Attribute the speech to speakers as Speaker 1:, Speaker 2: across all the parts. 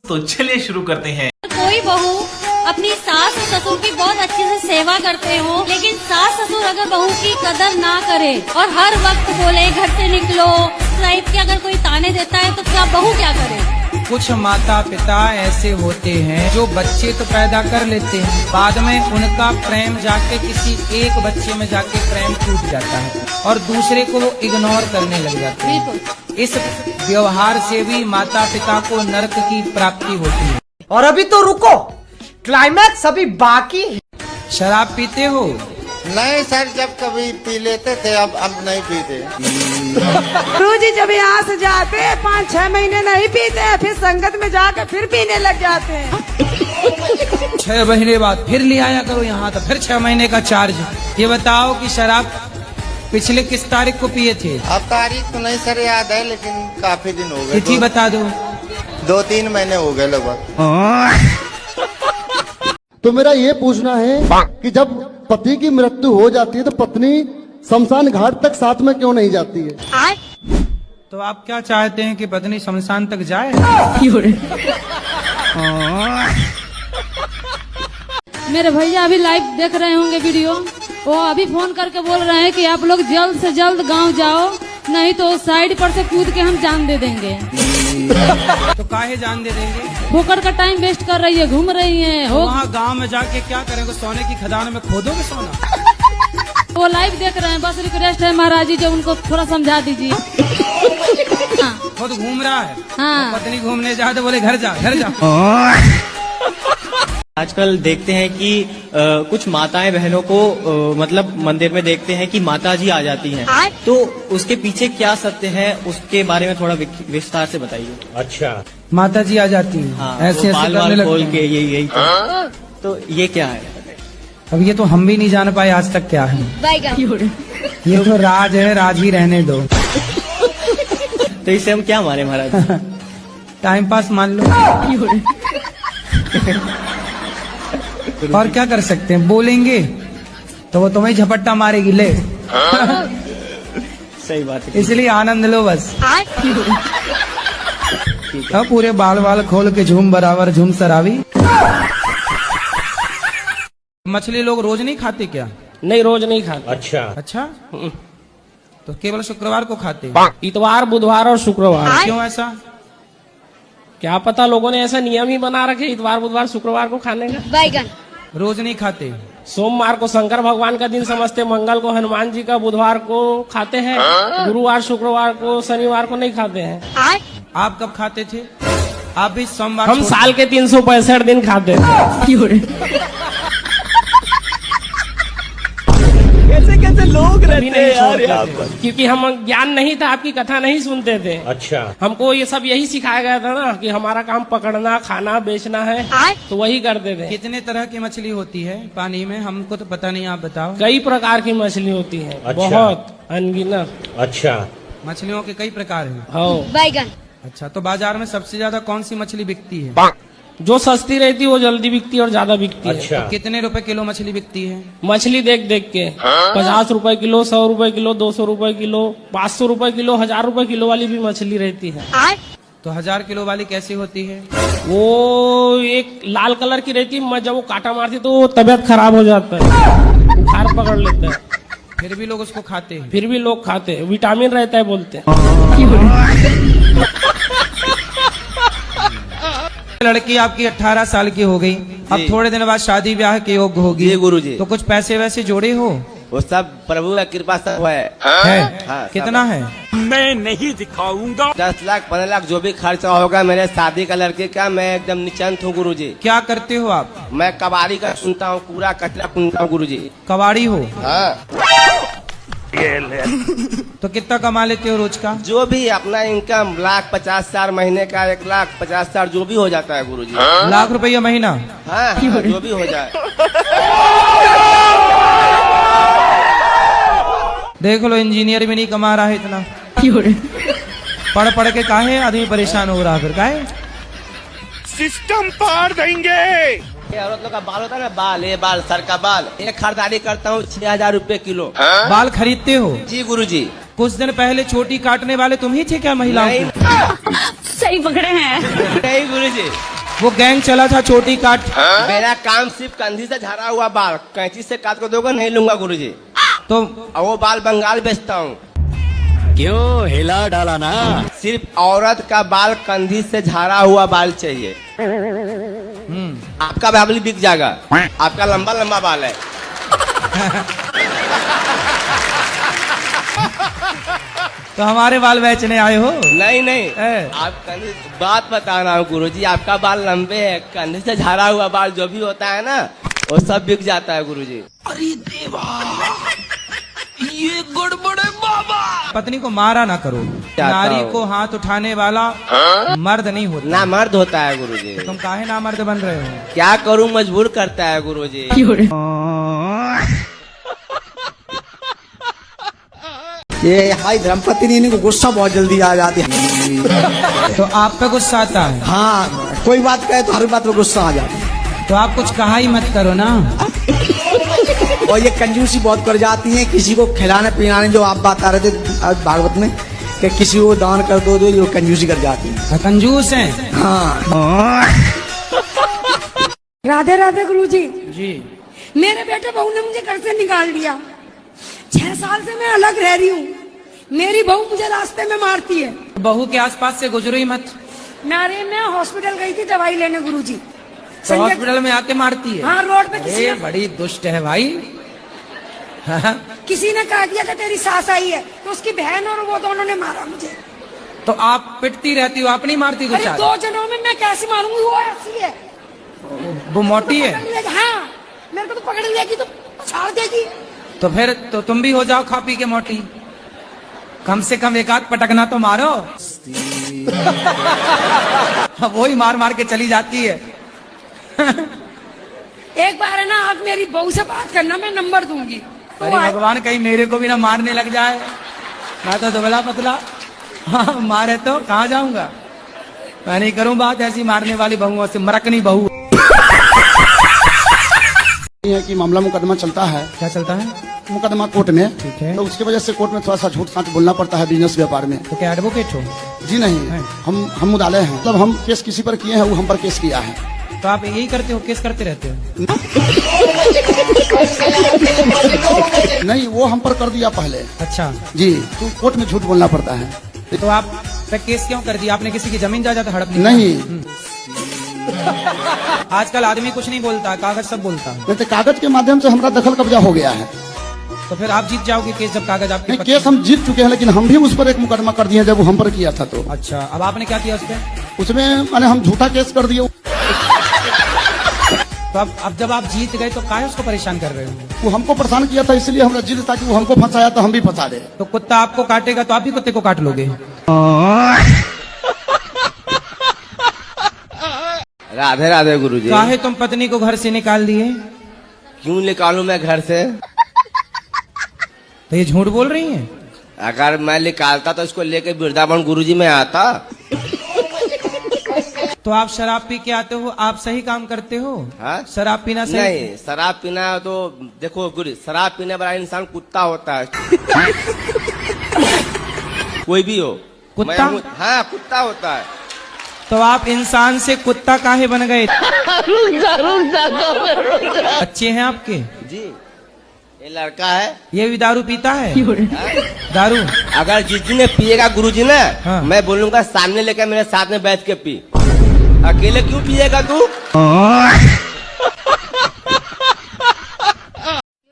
Speaker 1: तो चलिए शुरू करते हैं।
Speaker 2: कोई बहू अपनी सास और ससुर की बहुत अच्छे से सेवा करते हो, लेकिन सास ससुर अगर बहू की कदर ना करे और हर वक्त बोले घर से निकलो टाइप के अगर कोई ताने देता है तो क्या बहू क्या करे?
Speaker 3: कुछ माता पिता ऐसे होते हैं जो बच्चे तो पैदा कर लेते हैं, बाद में उनका प्रेम जाके किसी एक बच्चे में जाके प्रेम टूट जाता है और दूसरे को वो इग्नोर करने लग जाते हैं।
Speaker 2: बिल्कुल।
Speaker 3: इस व्यवहार से भी माता पिता को नरक की प्राप्ति होती है।
Speaker 4: और अभी तो रुको, क्लाइमैक्स अभी बाकी है।
Speaker 3: शराब पीते हो?
Speaker 5: नहीं सर, जब कभी पी लेते थे, अब नहीं पीते।
Speaker 6: गुरुजी जब यहाँ से जाते 5-6 महीने नहीं पीते, फिर संगत में जाकर फिर पीने लग जाते हैं।
Speaker 3: 6 महीने बाद फिर ले आया करो यहाँ, तो फिर 6 महीने का चार्ज। ये बताओ कि शराब पिछले किस तारीख को पिए थे?
Speaker 5: अब तारीख तो नहीं सर याद है, लेकिन काफी दिन हो गए।
Speaker 3: तिथि बता दो।
Speaker 5: 2-3 महीने हो गए लगभग।
Speaker 7: तो मेरा ये पूछना है कि जब पति की मृत्यु हो जाती है तो पत्नी शमशान घाट तक साथ में क्यों नहीं जाती है?
Speaker 3: तो आप क्या चाहते हैं कि पत्नी शमशान तक जाए?
Speaker 2: मेरे भैया अभी लाइव देख रहे होंगे वीडियो, वो अभी फोन करके बोल रहे हैं कि आप लोग जल्द से जल्द गांव जाओ, नहीं तो साइड पर से कूद के हम जान दे देंगे।
Speaker 3: तो काहे जान दे देंगे?
Speaker 2: होकर का टाइम वेस्ट कर रही है, घूम रही है।
Speaker 3: वहाँ गांव में जाके क्या करेंगे? सोने की खदान में खोदोगे सोना?
Speaker 2: वो लाइव देख रहे हैं, बस रिक्वेस्ट है महाराज जी, जो उनको थोड़ा समझा दीजिए। हाँ।
Speaker 3: खुद घूम रहा है।
Speaker 2: हाँ।
Speaker 3: तो पत्नी घूमने जाए तो बोले घर जा घर जा।
Speaker 8: आजकल देखते हैं कि कुछ माताएं बहनों को मतलब मंदिर में देखते हैं कि माता जी आ जाती हैं, तो उसके पीछे क्या सत्य है, उसके बारे में थोड़ा विस्तार से बताइए।
Speaker 3: अच्छा, माता जी आ जाती हैं।
Speaker 8: हाँ,
Speaker 3: ऐसे ऐसे
Speaker 8: बाल
Speaker 3: करने
Speaker 8: बाल खोल
Speaker 3: लगते
Speaker 8: के
Speaker 3: हैं।
Speaker 8: यही तो ये क्या है?
Speaker 3: अब ये तो हम भी नहीं जान पाए आज तक क्या है। ये तो राज है, राज ही रहने दो।
Speaker 8: तो इससे हम क्या माने महाराज?
Speaker 3: टाइम पास मान लो। और क्या कर सकते हैं? बोलेंगे तो वो तुम्हें झपट्टा मारेगी। ले
Speaker 8: सही बात है,
Speaker 3: इसलिए आनंद लो बस। अब पूरे बाल बाल खोल के झूम बराबर झूम सरावी। मछली लोग रोज नहीं खाते क्या?
Speaker 9: नहीं, रोज नहीं खाते।
Speaker 3: अच्छा, तो केवल शुक्रवार को खाते?
Speaker 9: इतवार, बुधवार और शुक्रवार।
Speaker 3: क्यों ऐसा?
Speaker 9: क्या पता, लोगों ने ऐसा नियम ही बना रखे इतवार, बुधवार, शुक्रवार को खाने का।
Speaker 2: बैगन
Speaker 3: रोज नहीं खाते?
Speaker 9: सोमवार को शंकर भगवान का दिन समझते, मंगल को हनुमान जी का, बुधवार को खाते हैं, गुरुवार शुक्रवार को, शनिवार को नहीं खाते हैं।
Speaker 3: आप कब खाते थे? आप भी सोमवार?
Speaker 9: हम साल के 365 दिन खाते थे। कैसे कैसे लोग रहते हैं यार यहाँ पर, क्योंकि हम ज्ञान नहीं था, आपकी कथा नहीं सुनते थे।
Speaker 8: अच्छा,
Speaker 9: हमको ये सब यही सिखाया गया था ना कि हमारा काम पकड़ना, खाना, बेचना है, तो वही करते थे।
Speaker 3: कितने तरह की मछली होती है पानी में? हमको तो पता नहीं, आप बताओ।
Speaker 9: कई प्रकार की मछली होती है। अच्छा। बहुत अनगिनत।
Speaker 8: अच्छा,
Speaker 3: मछलियों के कई प्रकार हैं।
Speaker 9: हाँ।
Speaker 2: बैगन।
Speaker 3: अच्छा, तो बाजार में सबसे ज्यादा कौन सी मछली बिकती है?
Speaker 9: जो सस्ती रहती है वो जल्दी बिकती है और ज्यादा बिकती है।
Speaker 3: तो कितने रुपए किलो मछली बिकती है?
Speaker 9: मछली देख देख के 50 रुपए किलो, 100 रुपए किलो, 200 रुपए किलो, 500 रुपए किलो, 1000 रुपए किलो वाली भी मछली रहती है।
Speaker 3: तो 1000 किलो वाली कैसी होती है?
Speaker 9: वो एक लाल कलर की रहती है, जब वो कांटा मारती तो वो तबीयत खराब हो जाता है, बुखार पकड़ लेता है।
Speaker 3: फिर भी लोग उसको खाते हैं?
Speaker 9: फिर भी लोग खाते हैं, विटामिन रहता है बोलते हैं।
Speaker 3: लड़की आपकी 18 साल की हो गई, अब थोड़े दिन बाद शादी ब्याह के योग्य होगी।
Speaker 10: जी गुरुजी।
Speaker 3: तो कुछ पैसे वैसे जोड़े हो?
Speaker 10: वो सब प्रभु का कृपा सब है।
Speaker 3: हाँ, कितना है?
Speaker 9: मैं नहीं दिखाऊंगा।
Speaker 10: 10 लाख 15 लाख जो भी खर्चा होगा मेरे शादी का लड़के का, मैं एकदम निश्चिंत हूँ गुरुजी।
Speaker 3: क्या करते हो आप?
Speaker 10: मैं कबाड़ी का सुनता हूँ, पूरा कचरा सुनता हूँ गुरुजी।
Speaker 3: कबाड़ी हो?
Speaker 10: हाँ।
Speaker 3: तो कितना कमा लेते हो रोज का?
Speaker 10: जो भी अपना इनकम 1,50,000 महीने का, 1,50,000 जो भी हो जाता है गुरुजी।
Speaker 3: लाख रुपया महीना?
Speaker 10: हाँ, जो भी हो जाए।
Speaker 3: देख लो, इंजीनियर भी नहीं कमा रहा है इतना। पढ़ पढ़ के काहे आदमी परेशान हो रहा? फिर काहे
Speaker 9: सिस्टम पार देंगे।
Speaker 10: औरत लोग का बाल होता है ना, बाल, ये बाल, सर का बाल, एक खरीदारी करता हूँ 6,000 रुपए किलो।
Speaker 3: बाल खरीदते हो?
Speaker 10: जी गुरुजी।
Speaker 3: कुछ दिन पहले चोटी काटने वाले तुम ही थे क्या महिलाओं की?
Speaker 2: सही पकड़े हैं।
Speaker 10: नहीं गुरुजी।
Speaker 3: वो गैंग चला था छोटी काट।
Speaker 10: मेरा काम सिर्फ कंधी से झड़ा हुआ बाल कैंची से काट को दोगे नहीं लूंगा गुरुजी।
Speaker 3: तो
Speaker 10: और वो बाल बंगाल बेचता हूँ।
Speaker 1: क्यों हिला डाला ना?
Speaker 10: सिर्फ औरत का बाल कंधी से झाड़ा हुआ बाल चाहिए। आपका बाल बिक जाएगा, आपका लंबा लंबा बाल है।
Speaker 3: तो हमारे बाल बेचने आए हो?
Speaker 10: नहीं आप कंधी बात बता रहा हूँ गुरुजी, आपका बाल लंबे है, कंधी से झाड़ा हुआ बाल जो भी होता है ना वो सब बिक जाता है गुरुजी।
Speaker 1: अरे देवा, ये गड़बड़ है बाबा।
Speaker 3: पत्नी को मारा ना करो। नारी को हाथ उठाने वाला मर्द नहीं होता,
Speaker 10: ना मर्द होता है गुरुजी।
Speaker 3: तुम काहे ना मर्द बन रहे हो?
Speaker 10: क्या करूँ, मजबूर करता है गुरुजी।
Speaker 1: ये हाई धर्मपत्नी इनको गुस्सा बहुत जल्दी आ जाती है।
Speaker 3: तो आप पे गुस्सा आता है?
Speaker 1: हाँ, कोई बात कहे तो हर बात पे गुस्सा आ जाता है।
Speaker 3: तो आप कुछ कहा ही मत करो ना।
Speaker 1: और ये कंजूसी बहुत कर जाती है, किसी को खिलाने पिलाने, जो आप बात आ रहे थे भागवत में कि किसी को दान कर दो, ये कंजूसी कर जाती है।
Speaker 3: कंजूस हैं।
Speaker 1: हाँ।
Speaker 6: राधे राधे गुरुजी।
Speaker 3: जी।
Speaker 6: मेरे बेटे बहू ने मुझे घर से निकाल दिया। 6 साल से मैं अलग रह रही हूँ। मेरी बहू मुझे रास्ते में मारती है।
Speaker 3: बहू के आसपास से गुजरो ही मत।
Speaker 6: मैं हॉस्पिटल गई थी दवाई लेने गुरुजी।
Speaker 3: तो हॉस्पिटल में आके मारती है?
Speaker 6: हाँ, रोड पे किसी ने
Speaker 3: बड़ी दुष्ट है भाई।
Speaker 6: किसी ने कहा दिया कि तेरी सास आई है, तो उसकी बहन और वो दोनों ने मारा मुझे।
Speaker 3: तो आप पिटती रहती हो, आप नहीं मारती?
Speaker 6: अरे 2 जनों में मैं कैसे मारूंगी, वो ऐसी है।
Speaker 3: वो मोटी है?
Speaker 6: हाँ, मेरे को तो पकड़ लेगी तो छाड़ देगी।
Speaker 3: तो फिर तो तुम भी हो जाओ खा पी के मोटी। कम से कम एक आध पटकना तो मारो। वो ही मार मार के चली जाती है।
Speaker 6: एक बार है ना, आप मेरी बहू से बात करना, मैं नंबर दूंगी। तो
Speaker 3: अरे भगवान, कहीं मेरे को भी ना मारने लग जाए। मैं तो दुबला पतला, हाँ मारे तो कहाँ जाऊंगा। मैं नहीं करूं बात ऐसी मारने वाली बहुओं से। मरकनी बहू
Speaker 7: है कि मामला मुकदमा चलता है।
Speaker 3: क्या चलता है?
Speaker 7: मुकदमा कोर्ट में।
Speaker 3: ठीक है।
Speaker 7: तो उसकी वजह से कोर्ट में थोड़ा सा झूठ साच बोलना पड़ता है बिजनेस व्यापार में।
Speaker 3: तो क्या एडवोकेट हो?
Speaker 7: जी नहीं, हम मुदाले हैं। मतलब हम केस किसी पर किए हैं, वो हम पर केस किया है।
Speaker 3: तो आप यही करते हो, केस करते रहते हो?
Speaker 7: नहीं, वो हम पर कर दिया पहले।
Speaker 3: अच्छा
Speaker 7: जी, तो कोर्ट में झूठ बोलना पड़ता है।
Speaker 3: तो आप पे केस क्यों कर दिया? आपने किसी की जमीन जायदाद हड़प
Speaker 7: नहीं।
Speaker 3: आजकल आदमी कुछ नहीं बोलता, कागज सब बोलता है।
Speaker 7: नहीं तो कागज के माध्यम से हमारा दखल कब्जा हो गया है।
Speaker 3: तो फिर आप जीत जाओगे केस जब कागज आपके
Speaker 7: नहीं, केस हम जीत चुके हैं, लेकिन हम भी उस पर एक मुकदमा कर दिए जब वो हम पर किया था। तो
Speaker 3: अच्छा, अब आपने क्या किया उसपे?
Speaker 7: उसमें मैंने हम झूठा केस कर दिया।
Speaker 3: तो अब जब आप जीत गए तो काहे उसको परेशान कर रहे हो?
Speaker 7: वो हमको परेशान किया था, इसलिए हमरा जीत, ताकि वो हमको फंसाया तो हम भी फंसा दे।
Speaker 3: तो कुत्ता आपको काटेगा तो आप भी कुत्ते को काट लोगे।
Speaker 10: राधे राधे गुरुजी।
Speaker 3: काहे तुम पत्नी को घर से निकाल दिए?
Speaker 10: क्यों निकालूं मैं घर से?
Speaker 3: तो ये झूठ बोल रही हैं।
Speaker 10: अगर मैं निकालता तो इसको लेके वृंदावन गुरुजी में आता।
Speaker 3: तो आप शराब पी के आते हो, आप सही काम करते हो?
Speaker 10: हाँ?
Speaker 3: शराब पीना सही?
Speaker 10: नहीं, शराब पीना तो देखो गुरु, शराब पीने वाला इंसान कुत्ता होता है। कोई भी हो।
Speaker 3: कुत्ता?
Speaker 10: हाँ, कुत्ता होता है।
Speaker 3: तो आप इंसान से कुत्ता काहे बन गए? अच्छे हैं आपके?
Speaker 10: जी, ये लड़का है,
Speaker 3: ये भी दारू पीता है? दारू?
Speaker 10: अगर जिस दिन पिएगा गुरुजी ना,
Speaker 3: हाँ।
Speaker 10: मैं बोलूंगा सामने लेकर मेरे साथ में बैठ के पी। अकेले क्यों पिएगा तू?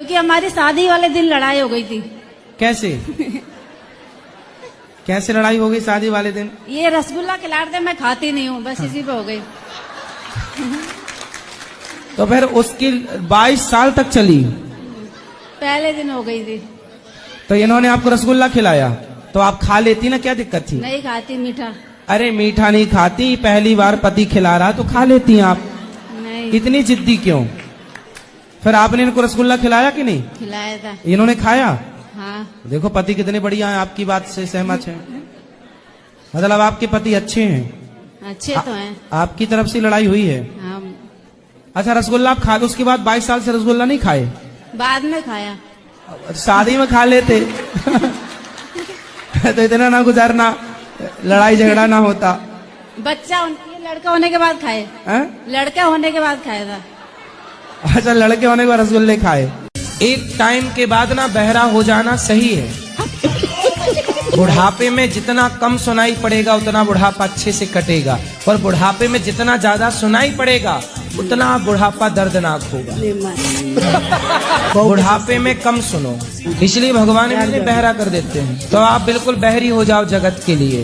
Speaker 2: क्योंकि हमारी शादी वाले दिन लड़ाई हो गई थी।
Speaker 3: कैसे? कैसे लड़ाई हो गई शादी वाले दिन?
Speaker 2: ये रसगुल्ला खिलाते मैं खाती नहीं हूँ, बस इसी पे हो गई।
Speaker 3: तो फिर उसकी 22 साल तक चली?
Speaker 2: पहले दिन हो गई थी।
Speaker 3: तो इन्होंने आपको रसगुल्ला खिलाया तो आप खा लेती ना, क्या दिक्कत थी?
Speaker 2: नहीं खाती मीठा।
Speaker 3: अरे मीठा नहीं खाती, पहली बार पति खिला रहा तो खा लेती हैं आप।
Speaker 2: नहीं।
Speaker 3: इतनी जिद्दी क्यों? फिर आपने इनको रसगुल्ला खिलाया कि नहीं?
Speaker 2: खिलाया था।
Speaker 3: इन्होंने खाया?
Speaker 2: हाँ।
Speaker 3: देखो पति कितने बढ़िया हैं, आपकी बात से सहमत हैं। मतलब आपके पति अच्छे हैं?
Speaker 2: अच्छे तो हैं।
Speaker 3: आपकी तरफ से लड़ाई हुई है?
Speaker 2: हाँ।
Speaker 3: अच्छा, रसगुल्ला आप खा के उसके बाद 22 साल से रसगुल्ला नहीं खाए?
Speaker 2: बाद में खाया।
Speaker 3: शादी में खा लेते तो इतना ना गुजारना, लड़ाई झगड़ा ना होता।
Speaker 2: बच्चा, ये लड़का होने के बाद खाए,
Speaker 3: हैं?
Speaker 2: लड़का होने के बाद खाया था।
Speaker 3: अच्छा, लड़के होने के बाद रसगुल्ले खाए। एक टाइम के बाद ना बहरा हो जाना सही है। बुढ़ापे में जितना कम सुनाई पड़ेगा उतना बुढ़ापा अच्छे से कटेगा, और बुढ़ापे में जितना ज्यादा सुनाई पड़ेगा उतना बुढ़ापा दर्दनाक होगा। बुढ़ापे में कम सुनो, इसलिए भगवान इन्हें बहरा कर देते हैं। तो आप बिल्कुल बहरी हो जाओ जगत के लिए।